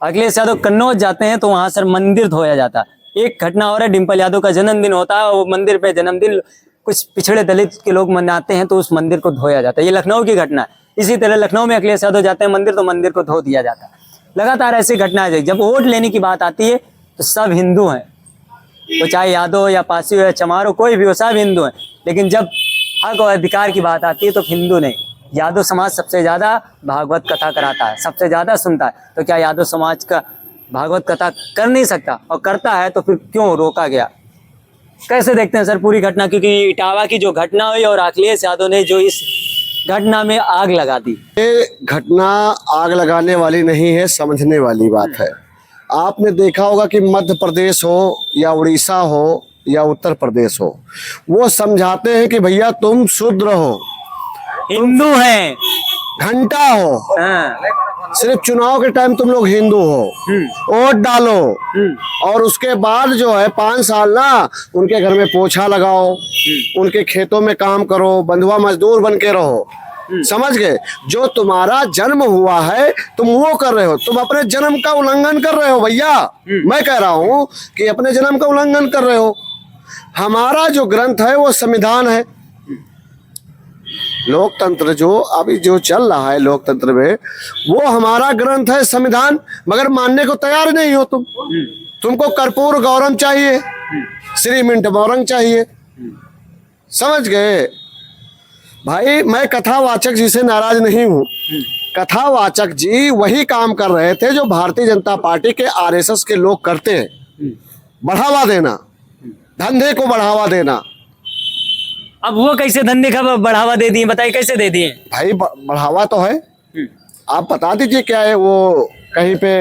अखिलेश यादव कन्नौज जाते हैं तो वहां सर मंदिर धोया जाता है। एक घटना और है, डिम्पल यादव का जन्मदिन होता है, वो मंदिर पे जन्मदिन कुछ पिछड़े दलित के लोग मनाते हैं तो उस मंदिर को धोया जाता है। ये लखनऊ की घटना है। इसी तरह लखनऊ में अखिलेश यादव जाते हैं मंदिर तो मंदिर को धो दिया जाता है। लगातार ऐसी घटनाएं। जब वोट लेने की बात आती है तो सब हिंदू हैं, वो चाहे यादव हो या पासी हो या चमार हो, कोई भी हो, सब हिंदू हैं। लेकिन जब हक और अधिकार की बात आती है तो हिंदू नहीं। यादव समाज सबसे ज्यादा भागवत कथा कराता है, सबसे ज्यादा सुनता है। तो क्या यादव समाज का भागवत कथा कर नहीं सकता? और करता है तो फिर क्यों रोका गया? कैसे देखते हैं सर पूरी घटना? क्योंकि इटावा की जो घटना हुई और अखिलेश यादव ने जो इस घटना में आग लगा दी। ये घटना आग लगाने वाली नहीं है, समझने वाली बात है। आपने देखा होगा कि मध्य प्रदेश हो या उड़ीसा हो या उत्तर प्रदेश हो, वो समझाते हैं कि भैया तुम शूद्र हो, हिंदू हैं, घंटा हो, हाँ। सिर्फ चुनाव के टाइम तुम लोग हिंदू हो, वोट डालो, और उसके बाद जो है 5 साल ना उनके घर में पोछा लगाओ, उनके खेतों में काम करो, बंधुआ मजदूर बन के रहो। समझ गए? जो तुम्हारा जन्म हुआ है तुम वो कर रहे हो, तुम अपने जन्म का उल्लंघन कर रहे हो भैया। मैं कह रहा हूँ कि अपने जन्म का उल्लंघन कर रहे हो। हमारा जो ग्रंथ है वो संविधान है। लोकतंत्र जो अभी जो चल रहा है लोकतंत्र में, वो हमारा ग्रंथ है संविधान, मगर मानने को तैयार नहीं हो तुम। तुमको कर्पूर गौरम चाहिए, श्री मिंट मौरंग चाहिए। समझ गए भाई? मैं कथावाचक जी से नाराज नहीं हूँ। कथावाचक जी वही काम कर रहे थे जो भारतीय जनता पार्टी के आरएसएस के लोग करते हैं, बढ़ावा देना, धंधे को बढ़ावा देना। अब वो कैसे धंधे का बढ़ावा दे दिए? बताइए कैसे दे दिए? भाई बढ़ावा तो है, आप बता दीजिए क्या है। वो कहीं पे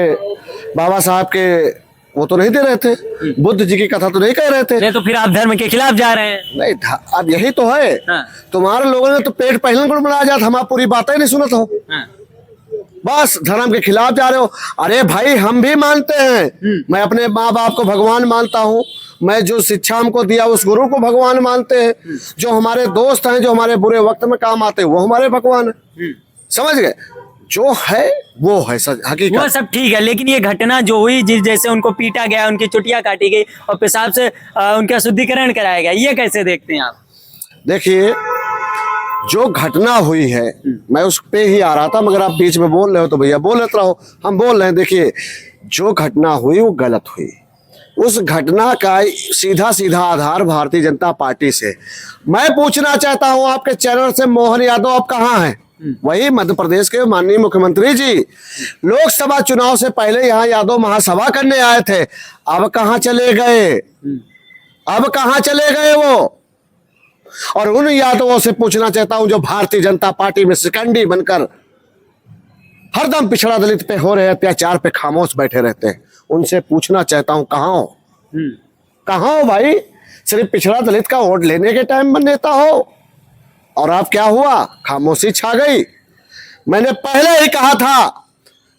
बाबा साहब के वो तो नहीं दे रहे थे, बुद्ध जी की कथा तो नहीं कह रहे थे। नहीं तो फिर आप धर्म के खिलाफ जा रहे हैं। नहीं, अब यही तो है। हाँ। तुम्हारे लोगों ने तो पेट पहले को बनाया जाता, हमारी पूरी बातें नहीं सुनत हो। हाँ। बस धर्म के खिलाफ जा रहे हो। अरे भाई हम भी मानते हैं, मैं अपने माँ बाप को भगवान मानता हूँ, मैं जो शिक्षा हमको दिया उस गुरु को भगवान मानते हैं, जो हमारे दोस्त हैं जो हमारे बुरे वक्त में काम आते हैं वो हमारे भगवान है। समझ गए? जो है वो है सच, हकीकत। वो सब ठीक है, लेकिन ये घटना जो हुई, जिस जैसे उनको पीटा गया, उनकी चुटिया काटी गई और पेशाब से उनका शुद्धिकरण कराया गया, ये कैसे देखते हैं आप? देखिए जो घटना हुई है, मैं उस पे ही आ रहा था, मगर आप बीच में बोल रहे हो तो भैया बोलते रहो, हम बोल रहे हैं। देखिए जो घटना हुई वो गलत हुई। उस घटना का सीधा सीधा आधार भारतीय जनता पार्टी से। मैं पूछना चाहता हूं आपके चैनल से, मोहन यादव अब कहाँ हैं? वही मध्य प्रदेश के माननीय मुख्यमंत्री जी लोकसभा चुनाव से पहले यहाँ यादव महासभा करने आए थे। अब कहाँ चले गए? अब कहाँ चले गए वो? और उन यादवों से पूछना चाहता हूं जो भारतीय जनता पार्टी में शिकंडी बनकर हरदम पिछड़ा दलित पे हो रहे अत्याचार पे खामोश बैठे रहते हैं, उनसे पूछना चाहता हूं कहाँ हो? कहाँ हो भाई? सिर्फ पिछड़ा दलित का वोट लेने के टाइम में नेता हो, और आप क्या हुआ? खामोशी छा गई। मैंने पहले ही कहा था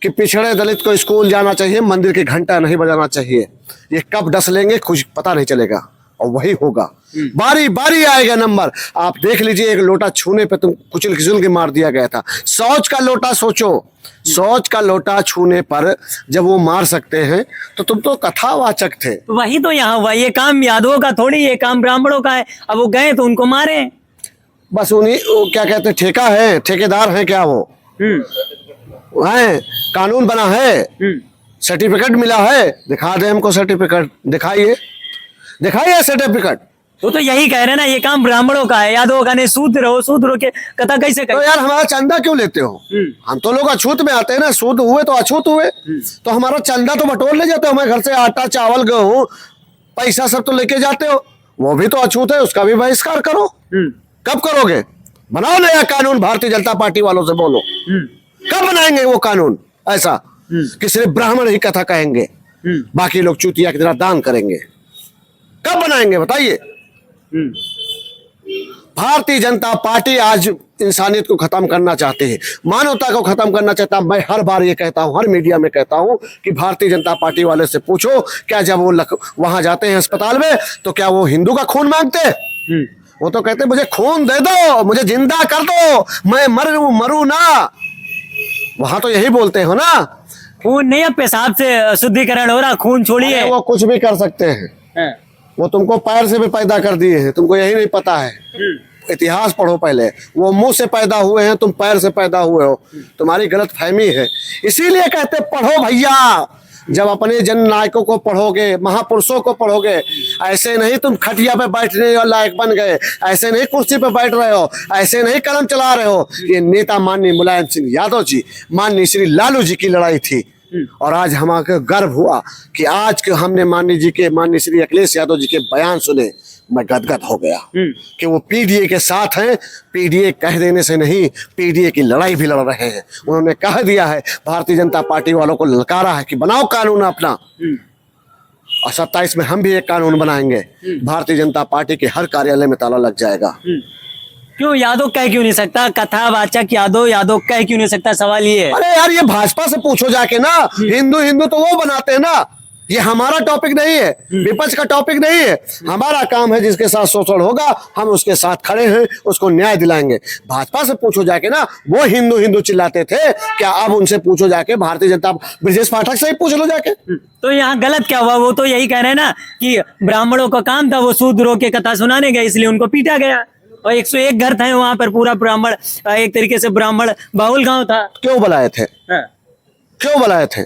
कि पिछड़े दलित को स्कूल जाना चाहिए, मंदिर की घंटा नहीं बजाना चाहिए। ये कब डस लेंगे कुछ पता नहीं चलेगा, और वही होगा। बारी बारी आएगा नंबर। आप देख लीजिए, एक लोटा छूने पे तुम कुचल खिचल के मार दिया गया था। शौच का लोटा सोचो, शौच का लोटा छूने पर जब वो मार सकते हैं तो तुम तो कथावाचक थे। तो वही तो यहाँ हुआ। ये काम यादवों का थोड़ी, ये काम ब्राह्मणों का है। अब वो गए तो उनको मारे। बस उन्हीं क्या कहते हैं, ठेका है, ठेकेदार है क्या वो? है, कानून बना है, सर्टिफिकेट मिला है, दिखा दे हमको सर्टिफिकेट, दिखाइए, दिखाइए सर्टिफिकेट। वो तो यही कह रहे हैं ना, ये काम ब्राह्मणों का है, यादवों का नहीं। सूद रहो, सूद रो के कथा कैसे तो यार हमारा चंदा क्यों लेते हो? हम तो लोग अछूत में आते हैं ना, सूद हुए तो अछूत हुए, तो हमारा चंदा तो बटोर ले जाते हो। हमारे घर से आटा चावल गेहूं पैसा सब तो लेके जाते हो, वो भी तो अछूत है, उसका भी बहिष्कार करो। कब करोगे? बनाओ नया कानून, भारतीय जनता पार्टी वालों से बोलो, कब बनाएंगे वो कानून ऐसा कि सिर्फ ब्राह्मण ही कथा कहेंगे, बाकी लोग चूतिया की तरह दान करेंगे? कब बनाएंगे बताइए? भारतीय जनता पार्टी आज इंसानियत को खत्म करना चाहते हैं, मानवता को खत्म करना चाहता है। मैं हर बार ये कहता हूं, हर मीडिया में कहता हूं कि भारतीय जनता पार्टी वाले से पूछो, क्या जब वो वहां जाते हैं अस्पताल में तो क्या वो हिंदू का खून मांगते? वो तो कहते मुझे खून दे दो, मुझे जिंदा कर दो, मैं मरू ना। वहां तो यही बोलते हो ना, खून नहीं, अब पेशाब से शुद्धिकरण हो रहा, खून छोड़िए। अरे वो कुछ भी कर सकते हैं, हाँ। वो तुमको पैर से भी पैदा कर दिए हैं, तुमको यही नहीं पता है। इतिहास पढ़ो पहले, वो मुंह से पैदा हुए हैं, तुम पैर से पैदा हुए हो, तुम्हारी गलत फहमी है। इसीलिए कहते पढ़ो भैया, जब अपने जन नायकों को पढ़ोगे, महापुरुषों को पढ़ोगे, ऐसे नहीं तुम खटिया पे बैठने लायक बन गए, ऐसे नहीं कुर्सी पे बैठ रहे हो, ऐसे नहीं कलम चला रहे हो। ये नेता माननीय मुलायम सिंह यादव जी, माननीय श्री लालू जी की लड़ाई थी, और आज हमारे गर्व हुआ कि आज के हमने माननीय श्री अखिलेश यादव जी के बयान सुने, मैं गदगद हो गया कि वो पीडीए के साथ हैं। पीडीए कह देने से नहीं, पीडीए की लड़ाई भी लड़ रहे हैं। उन्होंने कह दिया है, भारतीय जनता पार्टी वालों को ललकारा है कि बनाओ कानून अपना, और 27 में हम भी एक कानून बनाएंगे। भारतीय जनता पार्टी के हर कार्यालय में ताला लग जाएगा। क्यों यादव कह क्यों नहीं सकता? कथावाचक यादव कह क्यों नहीं सकता? सवाल ये है। अरे यार, ये भाजपा से पूछो जाके ना, हिंदू तो वो बनाते हैं ना, ये हमारा टॉपिक नहीं है, विपक्ष का टॉपिक नहीं है। हमारा काम है जिसके साथ शोषण होगा हम उसके साथ खड़े हैं, उसको न्याय दिलाएंगे। भाजपा से पूछो जाके ना, वो हिंदू चिल्लाते थे, क्या अब उनसे पूछो जाके, भारतीय जनता ब्रजेश पाठक से ही पूछ लो जाके। तो यहाँ गलत क्या हुआ? वो तो यही कह रहे हैं ना कि ब्राह्मणों का काम था, वो शूद्रों के कथा सुनाने गए, इसलिए उनको पीटा गया, और 101 घर थे वहां पर, पूरा ब्राह्मण, एक तरीके से ब्राह्मण बहुल गांव था। क्यों बुलाए थे? क्यों बुलाए थे?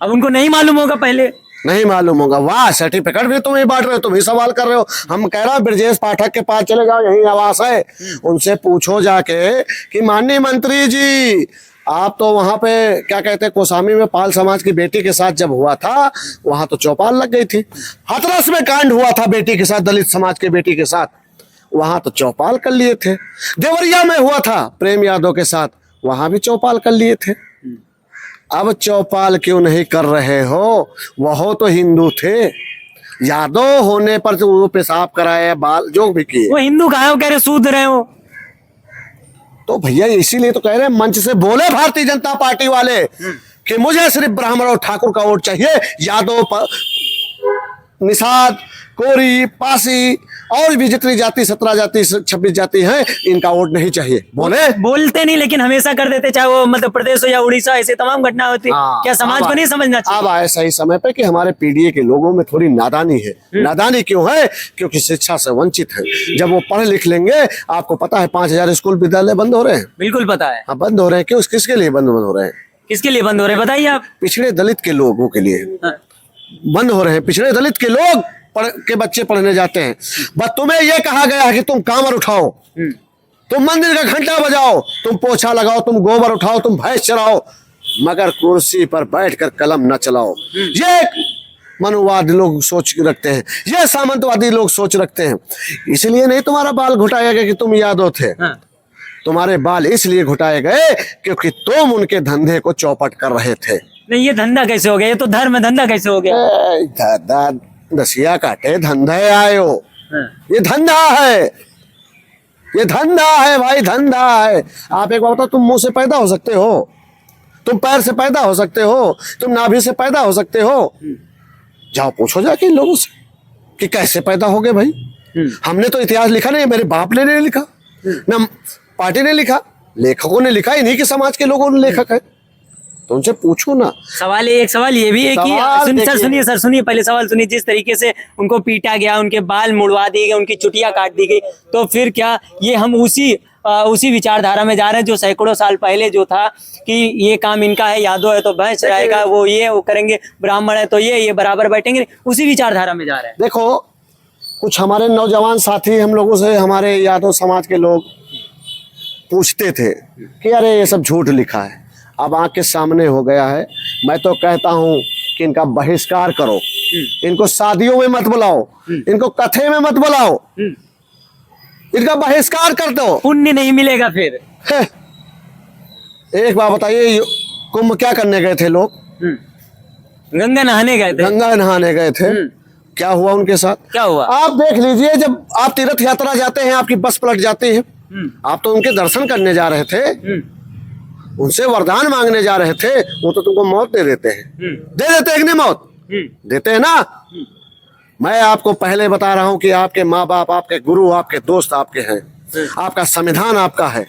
अब उनको नहीं मालूम होगा, पहले नहीं मालूम होगा। वाह, सर्टिफिकेट भी तुम ही बांट रहे हो, तुम ही सवाल कर रहे हो। हम कह रहे हो ब्रजेश पाठक के पास चले जाओ, यही आवास है, उनसे पूछो जाके कि माननीय मंत्री जी, आप तो वहां पे क्या कहते हैं, कोसामी में पाल समाज की बेटी के साथ जब हुआ था, वहां तो चौपाल लग गई थी। हाथरस में कांड हुआ था बेटी के साथ, दलित समाज के बेटी के साथ, वहां तो चौपाल कर लिए थे। देवरिया में हुआ था प्रेम यादव के साथ, वहां भी चौपाल कर लिए थे। अब चौपाल क्यों नहीं कर रहे हो? वह तो हिंदू थे, यादव होने पर जो वो पेशाब कराए, बाल जो भी किए, वो हिंदू कहा है, कह रहे सूद रहे हो। तो भैया इसीलिए तो कह रहे हैं, मंच से बोले भारतीय जनता पार्टी वाले कि मुझे सिर्फ ब्राह्मण और ठाकुर का वोट चाहिए, यादव, निषाद, कोरी, पासी और भी जितनी जाति, 17 जाति 26 जाति हैं, इनका वोट नहीं चाहिए। बोलते नहीं, लेकिन हमेशा कर देते, चाहे वो मध्य प्रदेश हो या उड़ीसा, ऐसे तमाम घटना होती। क्या समाज को नहीं समझना चाहिए? अब आए सही समय पे कि हमारे पीडीए के लोगों में थोड़ी नादानी है। नादानी क्यों है? क्योंकि शिक्षा से वंचित है। जब वो पढ़ लिख लेंगे, आपको पता है 5000 स्कूल विद्यालय बंद हो रहे हैं। बिल्कुल पता है। हाँ, बंद हो रहे हैं। क्यों? किसके लिए बंद हो रहे हैं? किसके लिए बंद हो रहे हैं बताइए आप। पिछड़े दलित के लोगों के लिए बंद हो रहे हैं। पिछड़े दलित के लोग के बच्चे पढ़ने जाते हैं। बस तुम्हें यह कहा गया है कि तुम कामर उठाओ, तुम मंदिर का घंटा बजाओ, तुम पोछा लगाओ, तुम गोबर उठाओ, तुम भैंस चराओ, मगर कुर्सी पर बैठकर कलम न चलाओ। ये मनुवाद लोग सोच रखते हैं, ये सामंतवादी लोग सोच रखते हैं। इसलिए नहीं तुम्हारा बाल घुटाया गया कि तुम यादव थे। तुम्हारे बाल इसलिए घुटाए गए क्योंकि तुम उनके धंधे को चौपट कर रहे थे। नहीं, ये धंधा कैसे हो गया? ये तो धर्म धंधा कैसे हो गया? दसिया काटे धंधे आयो। ये धंधा है, ये धंधा है भाई, धंधा है। आप एक बात बताओ, तुम मुंह से पैदा हो सकते हो, तुम पैर से पैदा हो सकते हो, तुम नाभि से पैदा हो सकते हो। जाओ पूछो जाके इन लोगों से कि कैसे पैदा हो गए भाई। हमने तो इतिहास लिखा नहीं, मेरे बाप ने नहीं लिखा, ना पार्टी ने लिखा, लेखकों ने लिखा, इन्हीं के समाज के लोगों ने लेखक है, तो उनसे पूछो ना। एक सवाल ये भी है कि सर सुनिए पहले सवाल सुनिए। जिस तरीके से उनको पीटा गया, उनके बाल मुड़वा दिए गए, उनकी चुटिया काट दी गई, तो फिर क्या ये हम उसी विचारधारा में जा रहे हैं जो सैकड़ों साल पहले जो था कि ये काम इनका है, यादव है तो भैंस रहेगा, वो करेंगे, ब्राह्मण है तो ये बराबर बैठेंगे, उसी विचारधारा में जा रहे हैं। देखो, कुछ हमारे नौजवान साथी हम लोगों से, हमारे यादव समाज के लोग पूछते थे कि अरे ये सब झूठ लिखा है। अब आंख के सामने हो गया है। मैं तो कहता हूं कि इनका बहिष्कार करो, इनको शादियों में मत बुलाओ, इनको कथे में मत बुलाओ, इनका बहिष्कार कर दो। पुण्य नहीं मिलेगा फिर। एक बात बताइए, कुंभ क्या करने गए थे लोग? गंगा नहाने गए थे। गंगा नहाने गए थे। क्या हुआ उनके साथ? क्या हुआ? आप देख लीजिए, जब आप तीर्थ यात्रा जाते हैं, आपकी बस पलट जाती है, आप तो उनके दर्शन करने जा रहे थे, उनसे वरदान मांगने जा रहे थे, वो तो तुमको मौत दे देते हैं। दे देते हैं कि नहीं? मौत देते हैं ना। मैं आपको पहले बता रहा हूं कि आपके माँ बाप, आपके गुरु, आपके दोस्त आपके हैं, आपका संविधान आपका है।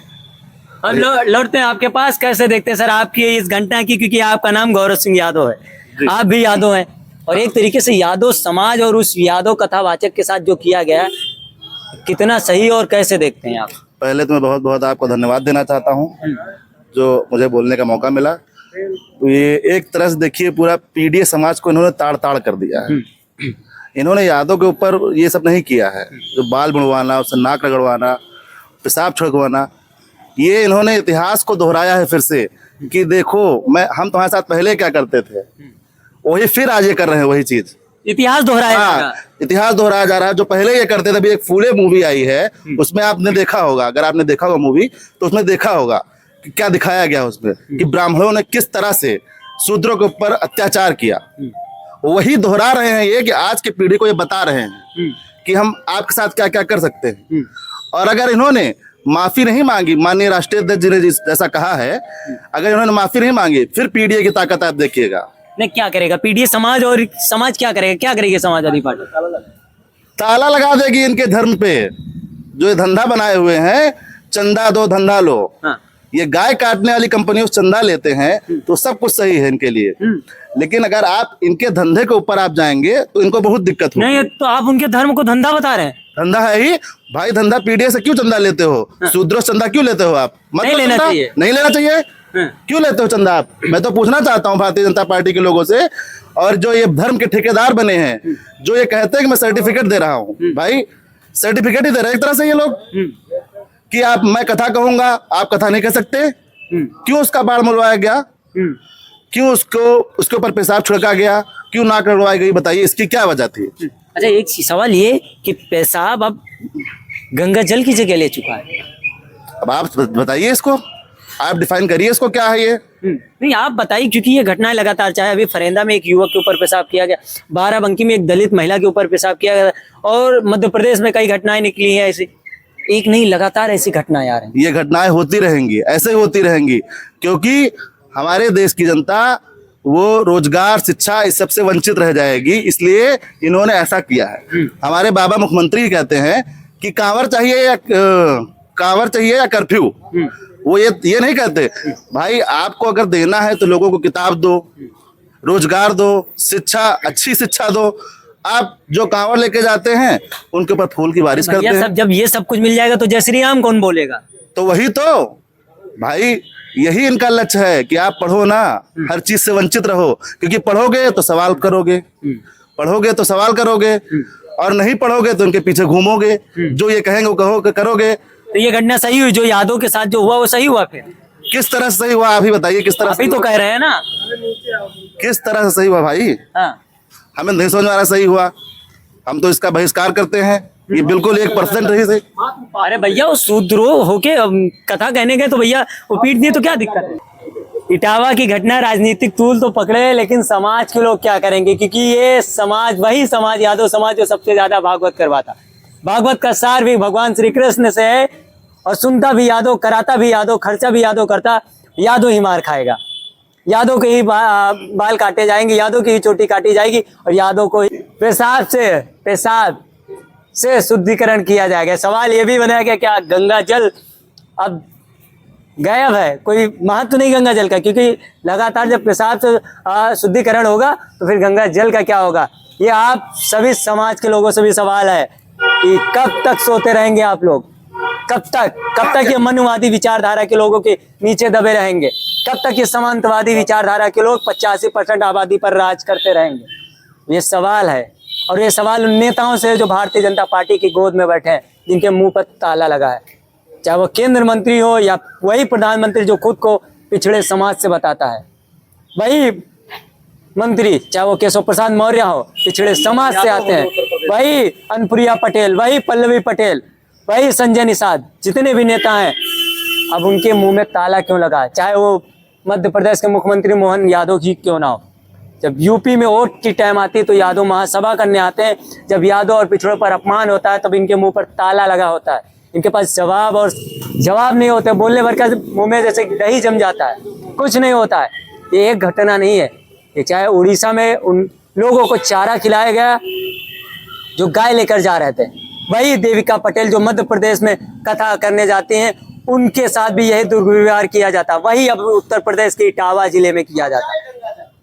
हम लौटते हैं आपके पास। कैसे देखते हैं सर आपकी इस घटना की, क्योंकि आपका नाम गौरव सिंह यादव है, आप भी यादव हैं, और एक तरीके से यादव समाज और उस यादव कथावाचक के साथ जो किया गया कितना सही और कैसे देखते हैं आप? पहले तो मैं बहुत बहुत आपको धन्यवाद देना चाहता हूँ जो मुझे बोलने का मौका मिला। तो ये एक तरह से देखिए पूरा पीडीए समाज को इन्होंने ताड़ ताड़ कर दिया है। इन्होंने यादव के ऊपर ये सब नहीं किया है, जो बाल मुड़वाना, उससे नाक रगड़वाना, पेशाब छिड़कवाना, ये इन्होंने इतिहास को दोहराया है फिर से कि देखो हम तुम्हारे साथ पहले क्या करते थे, वही फिर आज ये कर रहे हैं वही चीज। इतिहास दोहराया जा रहा हाँ, इतिहास दोहराया जा रहा है। जो पहले ये करते थे, अभी एक फूले मूवी आई है, उसमें आपने देखा होगा, अगर आपने देखा होगा मूवी तो उसमें देखा होगा कि क्या दिखाया गया उसमें कि ब्राह्मणों ने किस तरह से शूद्रों के ऊपर अत्याचार किया। वही दोहरा रहे हैं ये कि आज की पीढ़ी को ये बता रहे हैं कि हम आपके साथ क्या क्या कर सकते हैं। और अगर इन्होंने माफी नहीं मांगी, माननीय राष्ट्रीय अध्यक्ष जी ने जैसा कहा है, अगर इन्होंने माफी नहीं मांगी, फिर पीडीए की ताकत आप देखिएगा। नहीं, क्या करेगा पीडीए समाज, और समाज क्या करेगा, क्या करेगी समाजवादी पार्टी? ताला लगा देगी इनके धर्म पे। जो ये धंधा बनाए हुए हैं, चंदा दो धंधा लो, हाँ। ये गाय काटने वाली कंपनियों से चंदा लेते हैं तो सब कुछ सही है इनके लिए, लेकिन अगर आप इनके धंधे के ऊपर आप जाएंगे तो इनको बहुत दिक्कत होगी। नहीं, तो आप उनके धर्म को धंधा बता रहे हैं। धंधा है ही भाई, धंधा पीडीए से क्यों चंदा लेते हो? शूद्रों से चंदा क्यों लेते हो आप? नहीं लो लेना चंदा। चाहिए। नहीं लेना चाहिए। क्यों लेते हो चंदा आप? मैं तो पूछना चाहता हूँ भारतीय जनता पार्टी के लोगों से, और जो ये धर्म के ठेकेदार बने हैं, जो ये कहते हैं कि मैं सर्टिफिकेट दे रहा हूँ, भाई सर्टिफिकेट ही दे रहे हैं एक तरह से ये लोग कि आप, मैं कथा कहूंगा, आप कथा नहीं कह सकते। क्यों उसका बाल मुड़वाया गया? क्यों उसको उसके ऊपर पेशाब छिड़का गया? क्यों नाक रगड़वाई गई? बताइए, इसकी क्या वजह थी? अच्छा, एक सवाल ये कि पेशाब अब गंगा जल की जगह ले चुका है। अब आप बताइए इसको, आप डिफाइन करिए इसको, क्या है ये? नहीं, आप बताइए, क्योंकि ये घटनाएं लगातार, चाहे अभी फरेंदा में एक युवक के ऊपर पेशाब किया गया, बाराबंकी में एक दलित महिला के ऊपर पेशाब किया गया, और मध्य प्रदेश में कई घटनाएं निकली हैं ऐसी। एक नहीं, लगातार ऐसी घटनाएं आ रही हैं। ये घटनाएं होती रहेंगी, ऐसे ही होती रहेंगी, क्योंकि हमारे देश की जनता वो रोजगार, शिक्षा, इस सबसे वंचित रह जाएगी, इसलिए इन्होंने ऐसा किया है। हमारे बाबा मुख्यमंत्री कहते हैं कि कांवर चाहिए या कर्फ्यू। वो ये नहीं कहते। भाई, आपको अगर देना है तो लोगों को किताब दो, रोजगार दो, शिक्षा, अच्छी शिक्षा दो। आप जो कांवर लेके जाते हैं उनके ऊपर फूल की बारिश करते हैं। जब ये सब कुछ मिल जाएगा तो जय श्री राम कौन बोलेगा? तो वही तो भाई, यही इनका लक्ष्य है कि आप पढ़ो ना, हर चीज से वंचित रहो, क्योंकि पढ़ोगे तो सवाल करोगे, और नहीं पढ़ोगे तो उनके पीछे घूमोगे, जो ये कहेंगे वो करोगे। तो ये घटना सही हुई, जो यादव के साथ जो हुआ वो सही हुआ? फिर किस तरह से सही हुआ आप ही बताइए, किस तरह आप ही तो कह रहे हैं ना, किस तरह से सही हुआ भाई? हाँ। हमें नहीं समझ में आ रहा सही हुआ, हम तो इसका बहिष्कार करते हैं। ये बिल्कुल 1% रही थी। अरे भैया, वो शूद्रो होके कथा कहने गए तो भैया वो पीट दिए तो क्या दिक्कत है? इटावा की घटना राजनीतिक तूल तो पकड़े, लेकिन समाज के लोग क्या करेंगे? क्योंकि ये समाज, वही समाज, यादव समाज, जो सबसे ज्यादा भागवत करवाता। भागवत का सार भी भगवान श्री कृष्ण से है, और सुनता भी यादव, कराता भी यादव, खर्चा भी यादव करता। यादव ही मार खाएगा, यादव के ही बाल काटे जाएंगे, यादव की ही चोटी काटी जाएगी, और यादव को पेशाब से शुद्धिकरण किया जाएगा। सवाल ये भी बनाया गया, क्या गंगा जल अब गायब है? कोई महत्व नहीं गंगा जल का, क्योंकि लगातार जब पेशाब से शुद्धिकरण होगा तो फिर गंगा जल का क्या होगा? ये आप सभी समाज के लोगों से भी सवाल है कि कब तक सोते रहेंगे आप लोग? कब तक ये मनुवादी विचारधारा के लोगों के नीचे दबे रहेंगे? कब तक ये समांतवादी विचारधारा के लोग 85% आबादी पर राज करते रहेंगे? ये सवाल है, और ये सवाल उन नेताओं से जो भारतीय जनता पार्टी की गोद में बैठे हैं, जिनके मुंह पर ताला लगा है, चाहे वो केंद्र मंत्री हो या वही प्रधानमंत्री जो खुद को पिछड़े समाज से बताता है, वही मंत्री, चाहे वो केशव प्रसाद मौर्य हो, पिछड़े समाज से आते हैं, वही अनुप्रिया पटेल, वही पल्लवी पटेल, वही संजय निषाद, जितने भी नेता हैं, अब उनके मुंह में ताला क्यों लगा है? चाहे वो मध्य प्रदेश के मुख्यमंत्री मोहन यादव जी क्यों ना हो। जब यूपी में वोट की टाइम आती है तो यादव महासभा करने आते हैं, जब यादव और पिछड़ों पर अपमान होता है तब इनके मुंह पर ताला लगा होता है। इनके पास जवाब नहीं होते, बोलने भर का मुंह में जैसे दही जम जाता है, कुछ नहीं होता है। ये एक घटना नहीं है, ये चाहे उड़ीसा में उन लोगों को चारा खिलाया गया जो गाय लेकर जा रहे थे, वही देविका पटेल जो मध्य प्रदेश में कथा करने जाती हैं, उनके साथ भी यही दुर्व्यवहार किया जाता। वही अब उत्तर प्रदेश के इटावा जिले में किया जाता।